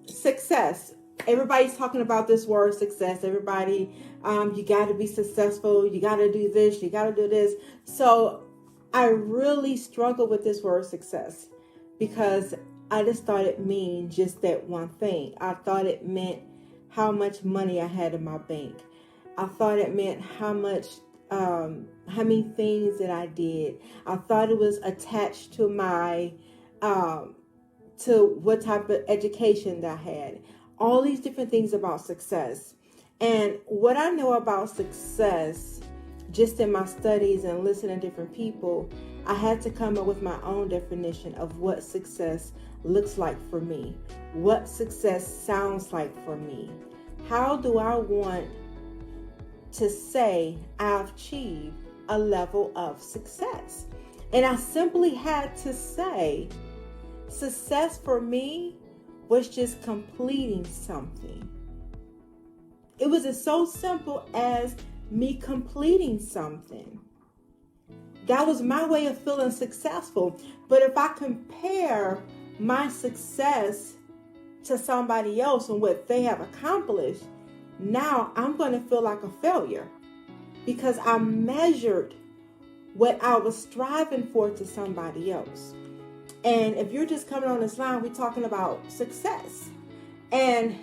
Success. Everybody's talking about this word success. Everybody, you got to be successful. You got to do this. You got to do this. So I really struggle with this word success because I just thought it mean just that one thing. I thought it meant how much money I had in my bank. I thought it meant how many things that I did. I thought it was attached to my to what type of education that I had. All these different things about success. And what I know about success, just in my studies and listening to different people, I had to come up with my own definition of what success looks like for me, what success sounds like for me. How do I want to say I've achieved a level of success? And I simply had to say, success for me was just completing something. It was as so simple as me completing something. That was my way of feeling successful. But if I compare my success to somebody else and what they have accomplished, now I'm going to feel like a failure because I measured what I was striving for to somebody else. And if you're just coming on this line, we're talking about success. And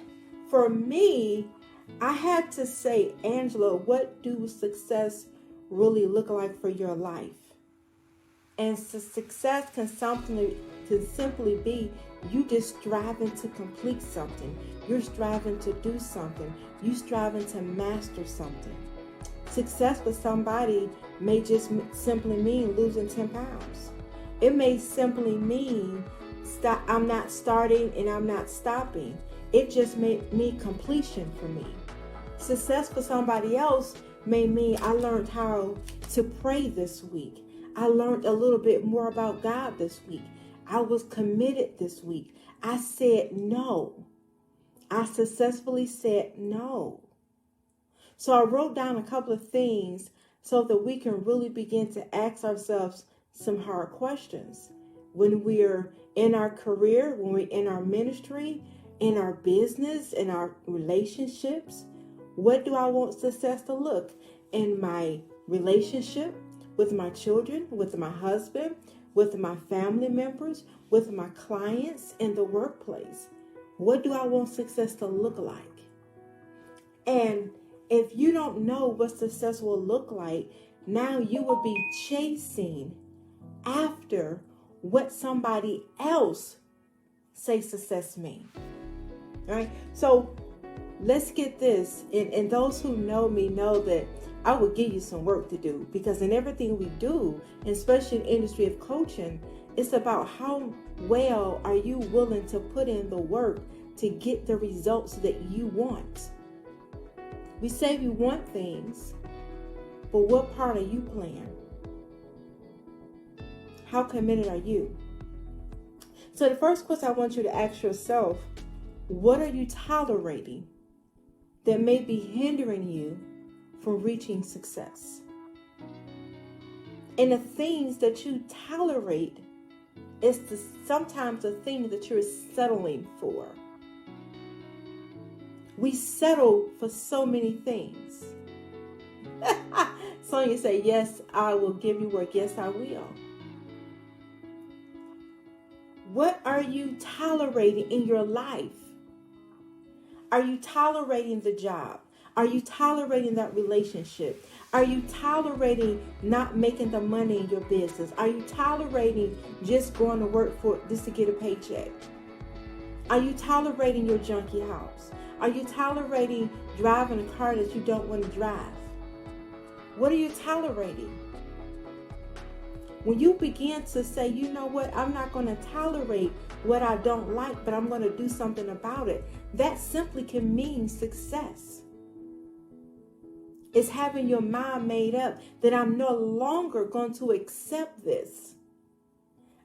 for me, I had to say, Angela, what do success really look like for your life? And success can simply be you just striving to complete something. You're striving to do something. You're striving to master something. Success for somebody may just simply mean losing 10 pounds. It may simply mean I'm not starting and I'm not stopping. It just may mean completion for me. Success for somebody else may mean I learned how to pray this week. I learned a little bit more about God this week. I was committed this week. I said no. I successfully said no. So I wrote down a couple of things so that we can really begin to ask ourselves some hard questions. When we're in our career, when we're in our ministry, in our business, in our relationships, what do I want success to look in my relationship with my children, with my husband, with my family members, with my clients in the workplace? What do I want success to look like? And if you don't know what success will look like, now you will be chasing after what somebody else say success mean. All right. So let's get this. And those who know me know that I will give you some work to do, because in everything we do, and especially in the industry of coaching, it's about how well are you willing to put in the work to get the results that you want. We say we want things, but what part are you playing? How committed are you? So the first question I want you to ask yourself, what are you tolerating that may be hindering you from reaching success? And the things that you tolerate is sometimes the thing that you're settling for. We settle for so many things. So you say, yes, I will give you work. Yes, I will. What are you tolerating in your life? Are you tolerating the job? Are you tolerating that relationship? Are you tolerating not making the money in your business? Are you tolerating just going to work for just to get a paycheck? Are you tolerating your junky house? Are you tolerating driving a car that you don't want to drive? What are you tolerating? When you begin to say, you know what, I'm not going to tolerate what I don't like, but I'm going to do something about it, that simply can mean success. It's having your mind made up that I'm no longer going to accept this.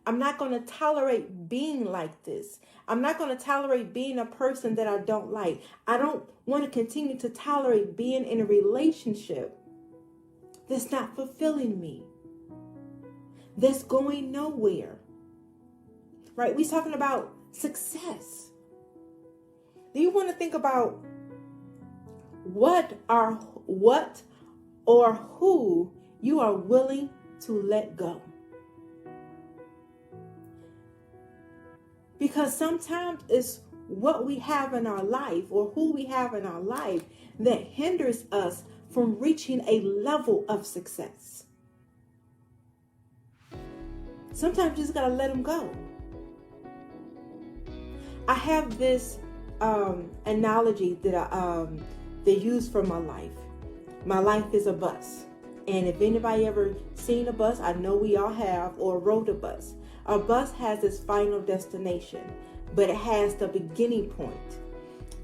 I'm not going to tolerate being like this. I'm not going to tolerate being a person that I don't like. I don't want to continue to tolerate being in a relationship that's not fulfilling me, that's going nowhere. Right? We're talking about success. Do you want to think about what or who you are willing to let go? Because sometimes it's what we have in our life or who we have in our life that hinders us from reaching a level of success. Sometimes you just got to let them go. I have this analogy that they use for my life. My life is a bus. And if anybody ever seen a bus, I know we all have, or rode a bus. A bus has its final destination, but it has the beginning point.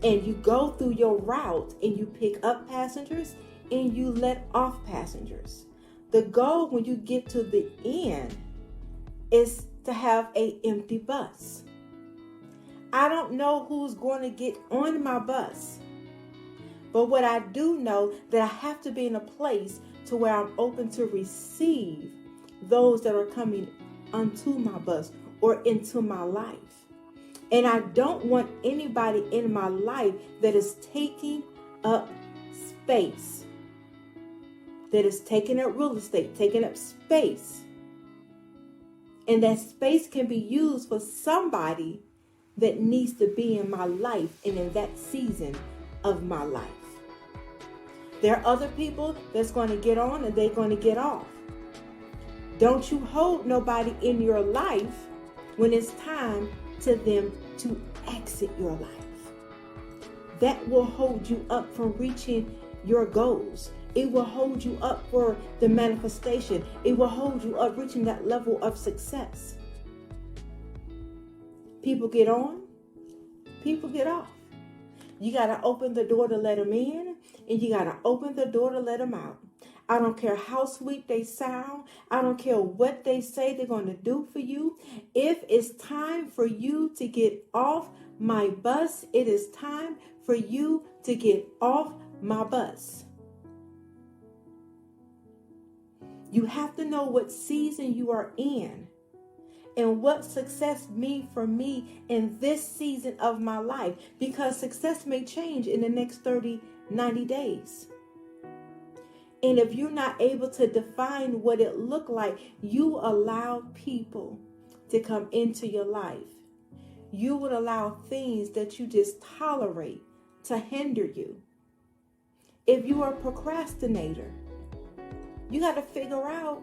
And you go through your route and you pick up passengers and you let off passengers. The goal when you get to the end is to have an empty bus. I don't know who's going to get on my bus, but what I do know that I have to be in a place to where I'm open to receive those that are coming onto my bus or into my life. And I don't want anybody in my life that is taking up space, that is taking up real estate, taking up space. And that space can be used for somebody that needs to be in my life and in that season of my life. There are other people that's going to get on and they're going to get off. Don't you hold nobody in your life when it's time to them to exit your life. That will hold you up from reaching your goals. It will hold you up for the manifestation. It will hold you up reaching that level of success. People get on, people get off. You got to open the door to let them in, and you got to open the door to let them out. I don't care how sweet they sound. I don't care what they say they're going to do for you. If it's time for you to get off my bus, it is time for you to get off my bus. You have to know what season you are in and what success means for me in this season of my life, because success may change in the next 30, 90 days. And if you're not able to define what it looked like, you allow people to come into your life. You would allow things that you just tolerate to hinder you. If you are a procrastinator, you got to figure out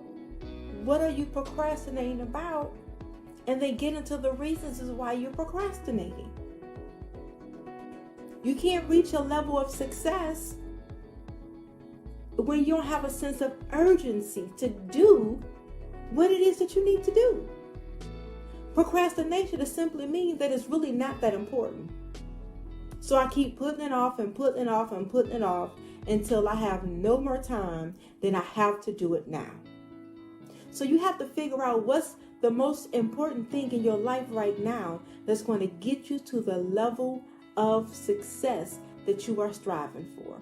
what are you procrastinating about, and then get into the reasons as why you're procrastinating. You can't reach a level of success when you don't have a sense of urgency to do what it is that you need to do. Procrastination simply means that it's really not that important. So I keep putting it off and putting it off and putting it off until I have no more time, then I have to do it now. So you have to figure out what's the most important thing in your life right now that's going to get you to the level of success that you are striving for.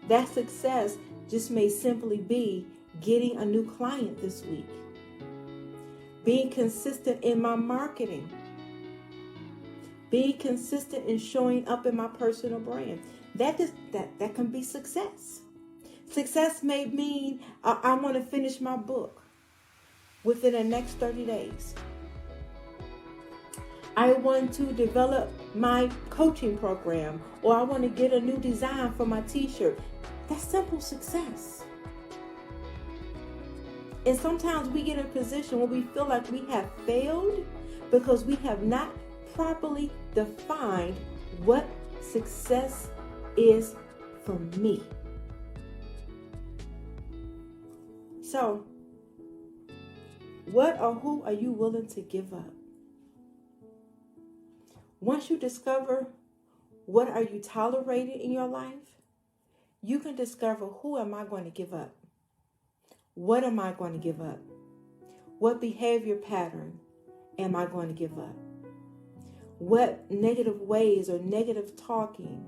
That success just may simply be getting a new client this week, being consistent in my marketing, being consistent in showing up in my personal brand. That can be success. Success may mean I want to finish my book within the next 30 days. I want to develop my coaching program, or I want to get a new design for my t-shirt. That's simple success. And sometimes we get in a position where we feel like we have failed because we have not properly defined what success is for me. So, what or who are you willing to give up? Once you discover what are you tolerating in your life, you can discover who am I going to give up? What am I going to give up? What behavior pattern am I going to give up? What negative ways or negative talking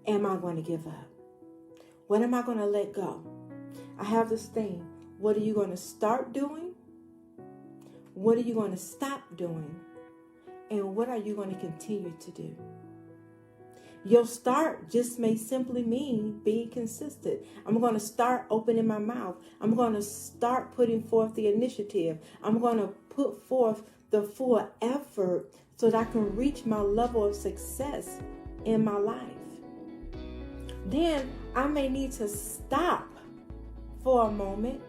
am I going to give up? What am I going to let go? I have this thing. What are you going to start doing? What are you going to stop doing? And what are you going to continue to do? Your start just may simply mean being consistent. I'm going to start opening my mouth. I'm going to start putting forth the initiative. I'm going to put forth the full effort so that I can reach my level of success in my life. Then I may need to stop for a moment,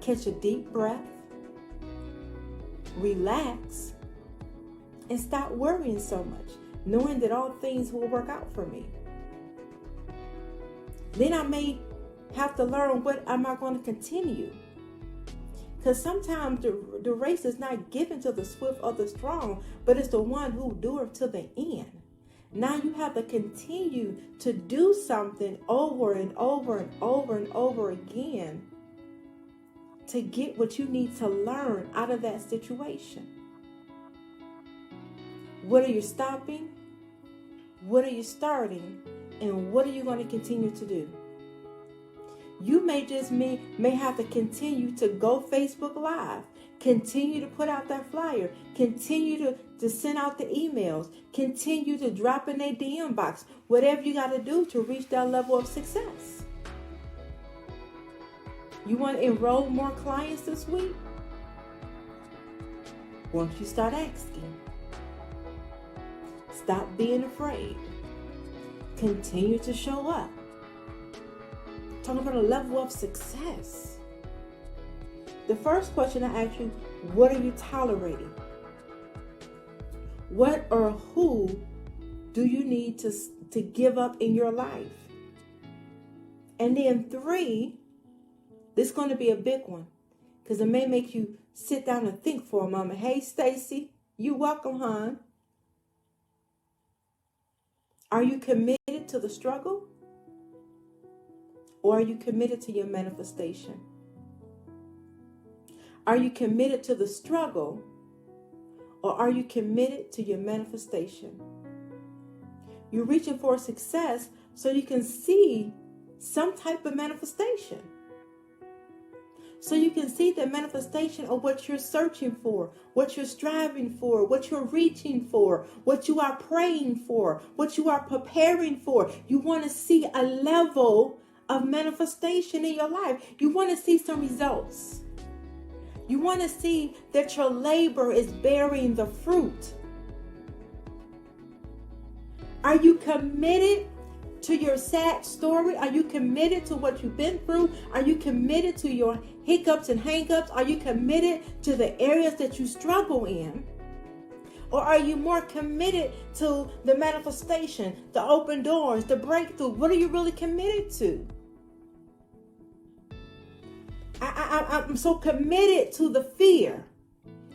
catch a deep breath, relax, and stop worrying so much, knowing that all things will work out for me. Then I may have to learn, what am I going to continue? Because sometimes the race is not given to the swift or the strong, but it's the one who endures to the end. Now you have to continue to do something over and over and over and over again to get what you need to learn out of that situation. What are you stopping? What are you starting? And what are you going to continue to do? You may have to continue to go Facebook Live. Continue to put out that flyer. Continue to send out the emails. Continue to drop in their DM box. Whatever you got to do to reach that level of success. You want to enroll more clients this week? Why don't you start asking? Stop being afraid. Continue to show up. Talking about a level of success. The first question I ask you, what are you tolerating? What or who do you need to give up in your life? And then 3, this is going to be a big one, because it may make you sit down and think for a moment. Hey, Stacy, you welcome, hon. Are you committed to the struggle? Or are you committed to your manifestation? Are you committed to the struggle? Or are you committed to your manifestation? You're reaching for success so you can see some type of manifestation. So you can see the manifestation of what you're searching for, what you're striving for, what you're reaching for, what you are praying for, what you are preparing for. You want to see a level of manifestation in your life. You want to see some results. You want to see that your labor is bearing the fruit. Are you committed to your sad story? Are you committed to what you've been through? Are you committed to your hiccups and hang-ups? Are you committed to the areas that you struggle in? Or are you more committed to the manifestation, the open doors, the breakthrough? What are you really committed to? I'm so committed to the fear.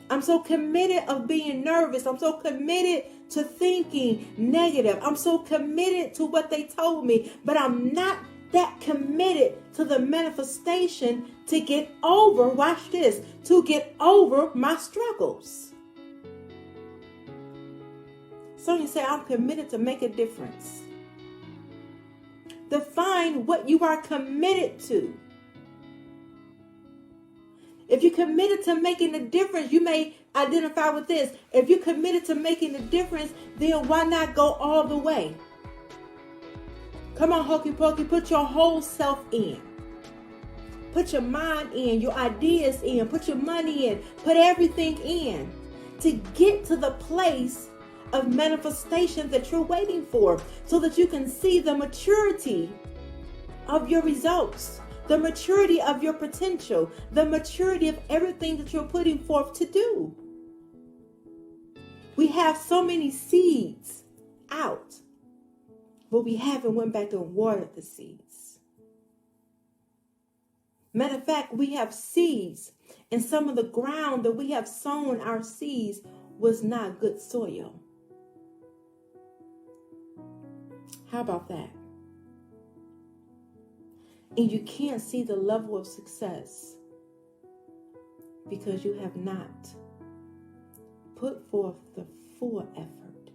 I'm so committed of being nervous. I'm so committed to thinking negative. I'm so committed to what they told me, but I'm not that committed to the manifestation to get over, watch this, to get over my struggles. So you say, I'm committed to make a difference. Define what you are committed to. If you're committed to making a difference, you may identify with this. If you're committed to making a difference, then why not go all the way? Come on, hokey pokey, put your whole self in. Put your mind in, your ideas in, put your money in, put everything in to get to the place of manifestation that you're waiting for, so that you can see the maturity of your results, the maturity of your potential, the maturity of everything that you're putting forth to do. We have so many seeds out, but we haven't went back and watered the seeds. Matter of fact, we have seeds, and some of the ground that we have sown our seeds was not good soil. How about that? And you can't see the level of success because you have not put forth the full effort.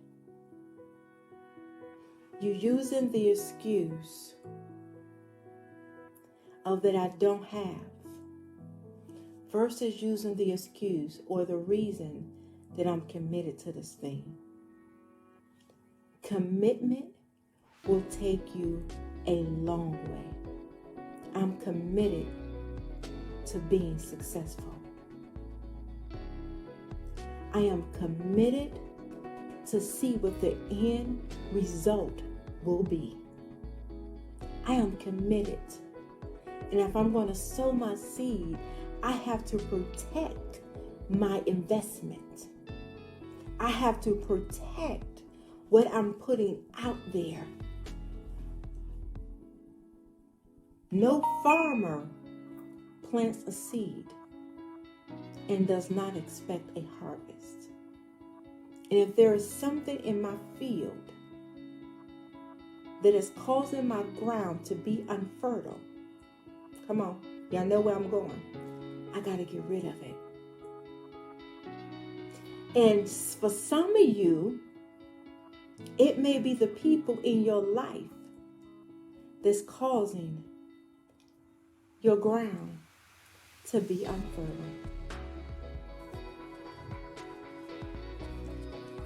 You're using the excuse of that I don't have versus using the excuse or the reason that I'm committed to this thing. Commitment will take you a long way. I'm committed to being successful. I am committed to see what the end result will be. I am committed. And if I'm going to sow my seed, I have to protect my investment. I have to protect what I'm putting out there. No farmer plants a seed and does not expect a harvest. And if there is something in my field that is causing my ground to be unfertile, come on, y'all know where I'm going. I got to get rid of it. And for some of you, it may be the people in your life that's causing your ground to be unfertile.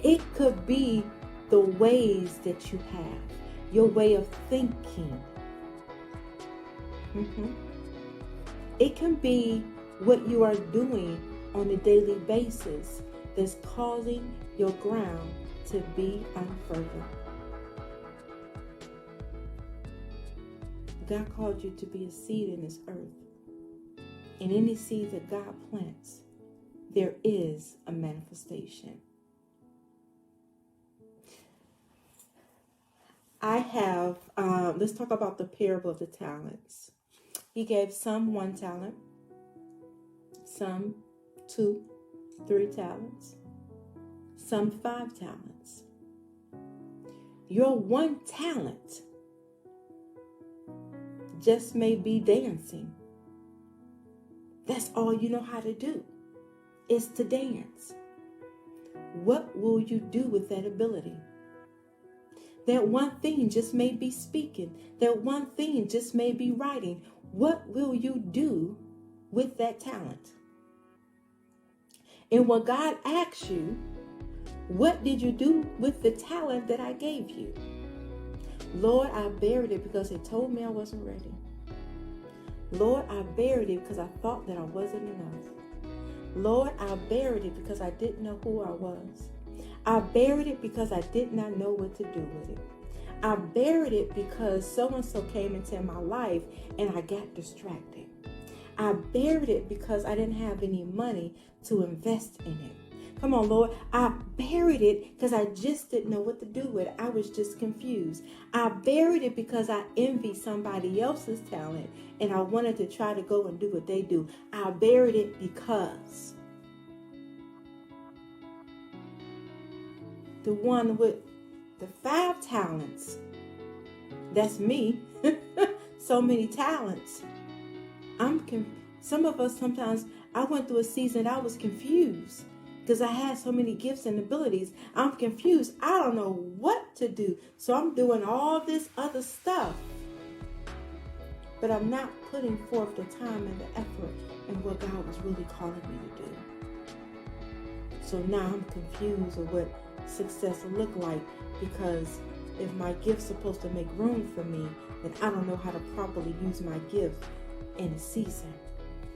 It could be the ways that you have, your way of thinking. It can be what you are doing on a daily basis that's causing your ground to be unfertile. God called you to be a seed in this earth. In any seed that God plants, there is a manifestation. I have, let's talk about the parable of the talents. He gave some 1 talent, some 2, 3 talents, some 5 talents. Your 1 talent just may be dancing. That's all you know how to do, is to dance. What will you do with that ability? That 1 thing just may be speaking. That 1 thing just may be writing. What will you do with that talent? And when God asks you, what did you do with the talent that I gave you? Lord, I buried it because they told me I wasn't ready. Lord, I buried it because I thought that I wasn't enough. Lord, I buried it because I didn't know who I was. I buried it because I did not know what to do with it. I buried it because so-and-so came into my life and I got distracted. I buried it because I didn't have any money to invest in it. Come on, Lord. I buried it because I just didn't know what to do with it. I was just confused. I buried it because I envied somebody else's talent and I wanted to try to go and do what they do. I buried it because the one with the 5 talents, that's me, so many talents. Some of us sometimes, I went through a season I was confused because I had so many gifts and abilities. I'm confused. I don't know what to do. So I'm doing all this other stuff. But I'm not putting forth the time and the effort in what God was really calling me to do. So now I'm confused of what success look like, because if my gift's supposed to make room for me, then I don't know how to properly use my gift in a season.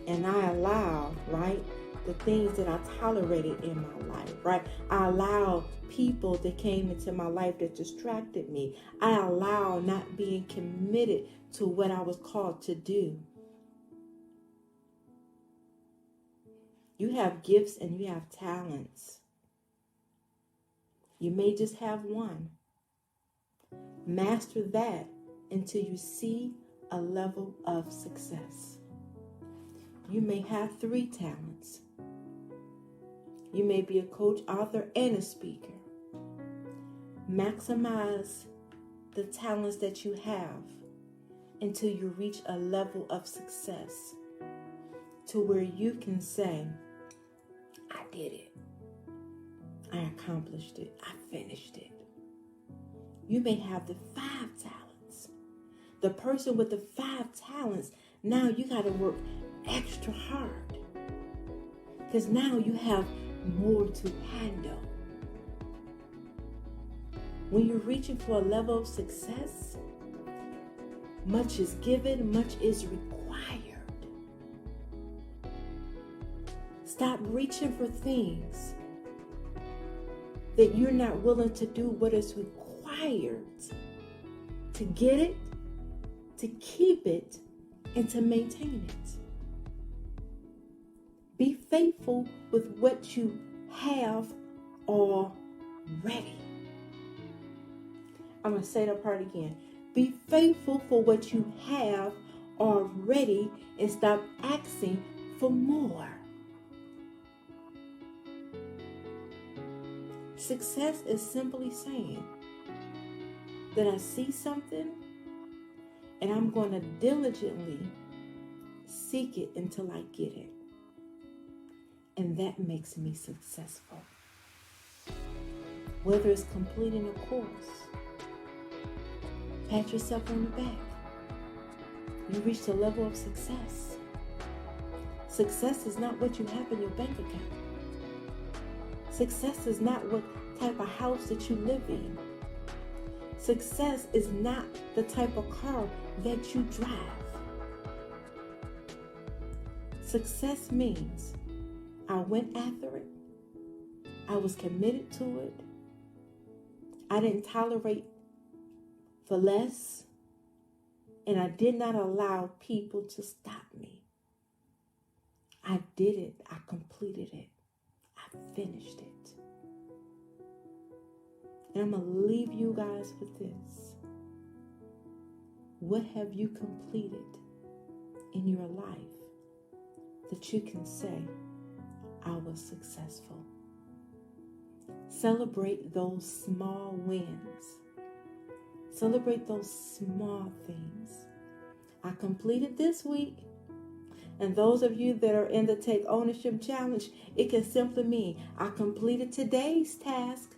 And I allow, right, the things that I tolerated in my life, right? I allow people that came into my life that distracted me. I allow not being committed to what I was called to do. You have gifts and you have talents. You may just have 1. Master that until you see a level of success. You may have 3 talents. You may be a coach, author, and a speaker. Maximize the talents that you have until you reach a level of success to where you can say, I did it. I accomplished it. I finished it. You may have the 5 talents. The person with the 5 talents, now you got to work extra hard, because now you have more to handle. When you're reaching for a level of success, much is given, much is required. Stop reaching for things that you're not willing to do what is required to get it, to keep it, and to maintain it. Be faithful with what you have already. I'm going to say that part again. Be faithful for what you have already and stop asking for more. Success is simply saying that I see something and I'm going to diligently seek it until I get it. And that makes me successful. Whether it's completing a course, pat yourself on the back. You reached a level of success. Success is not what you have in your bank account. Success is not what type of house that you live in. Success is not the type of car that you drive. Success means I went after it. I was committed to it. I didn't tolerate for less. And I did not allow people to stop me. I did it. I completed it. I finished it. And I'm going to leave you guys with this. What have you completed in your life that you can say, I was successful? Celebrate those small wins. Celebrate those small things. I completed this week. And those of you that are in the Take Ownership Challenge, it can simply mean I completed today's task.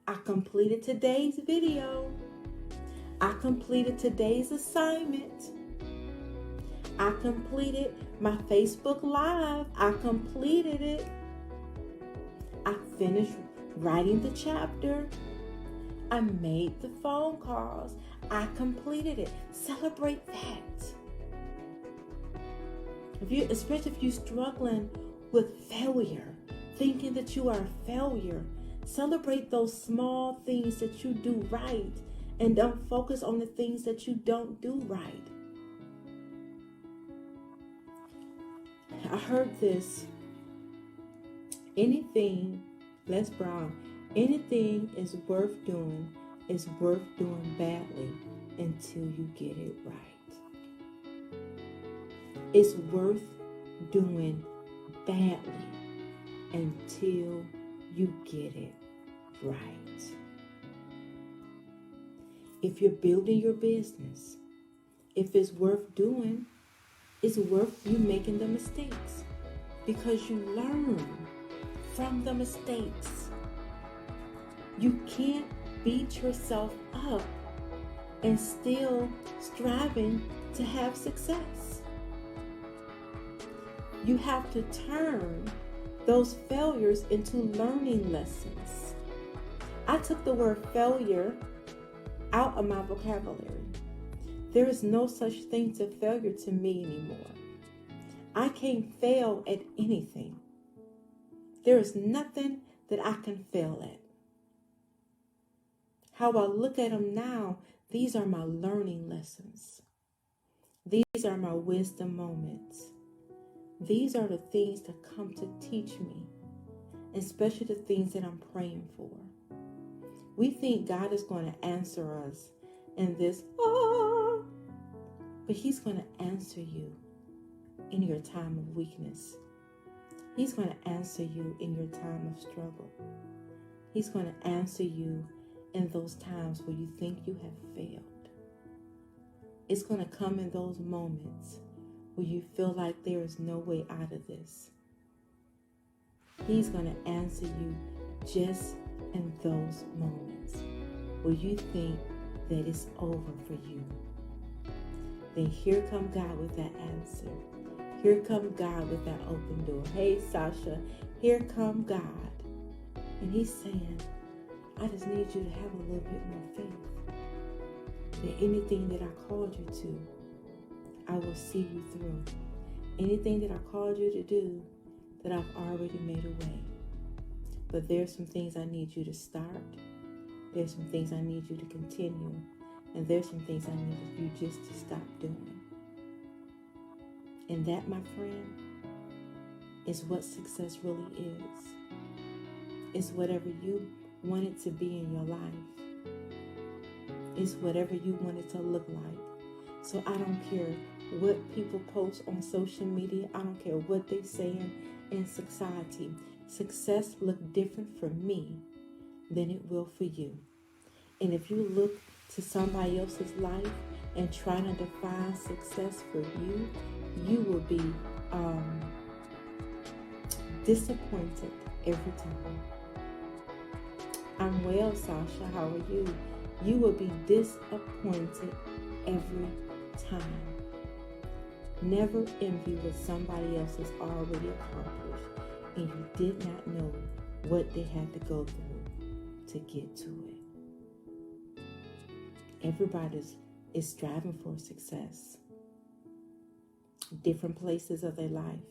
I completed today's video. I completed today's assignment. I completed my Facebook Live. I completed it. I finished writing the chapter. I made the phone calls. I completed it. Celebrate that. Especially if you're struggling with failure, thinking that you are a failure, celebrate those small things that you do right and don't focus on the things that you don't do right. I heard this. Les Brown, anything is worth doing badly until you get it right. It's worth doing badly until you get it right. If you're building your business, if it's worth doing, it's worth you making the mistakes because you learn from the mistakes. You can't beat yourself up and still striving to have success. You have to turn those failures into learning lessons. I took the word failure out of my vocabulary. There is no such thing to failure to me anymore. I can't fail at anything. There is nothing that I can fail at. How I look at them now, these are my learning lessons. These are my wisdom moments. These are the things that come to teach me, especially the things that I'm praying for. We think God is going to answer us in this, but He's going to answer you in your time of weakness. He's going to answer you in your time of struggle. He's going to answer you in those times where you think you have failed. It's going to come in those moments where you feel like there is no way out of this. He's going to answer you just in those moments where you think that it's over for you. Then here come God with that answer. Here come God with that open door. Hey, Sasha, here come God. And He's saying, I just need you to have a little bit more faith that anything that I called you to, I will see you through. Anything that I called you to do, that I've already made a way. But there's some things I need you to start. There's some things I need you to continue. And there's some things I need you just to stop doing. And that, my friend, is what success really is. It's whatever you want it to be in your life. It's whatever you want it to look like. So I don't care what people post on social media. I don't care what they saying in society. Success look different for me than it will for you. And if you look to somebody else's life and trying to define success for you, you will be disappointed every time. I'm well, Sasha. How are you? You will be disappointed every time. Never envy what somebody else has already accomplished and you did not know what they had to go through to get to it. Everybody is striving for success. Different places of their life.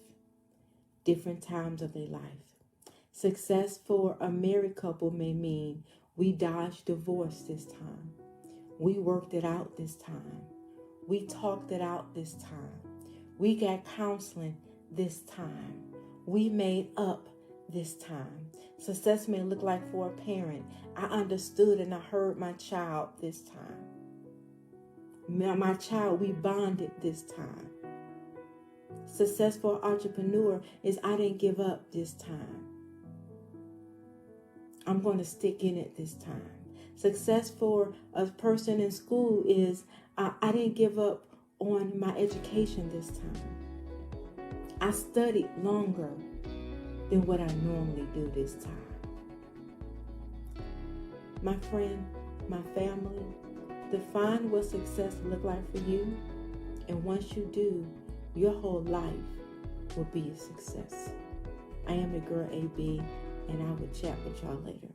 Different times of their life. Success for a married couple may mean we dodged divorce this time. We worked it out this time. We talked it out this time. We got counseling this time. We made up this time. Success may look like for a parent. I understood and I heard my child this time. My child, we bonded this time. Success for an entrepreneur is I didn't give up this time. I'm going to stick in it this time. Success for a person in school is I didn't give up on my education this time. I studied longer than what I normally do this time. My friend, my family, define what success look like for you. And once you do, your whole life will be a success. I am your girl AB, and I will chat with y'all later.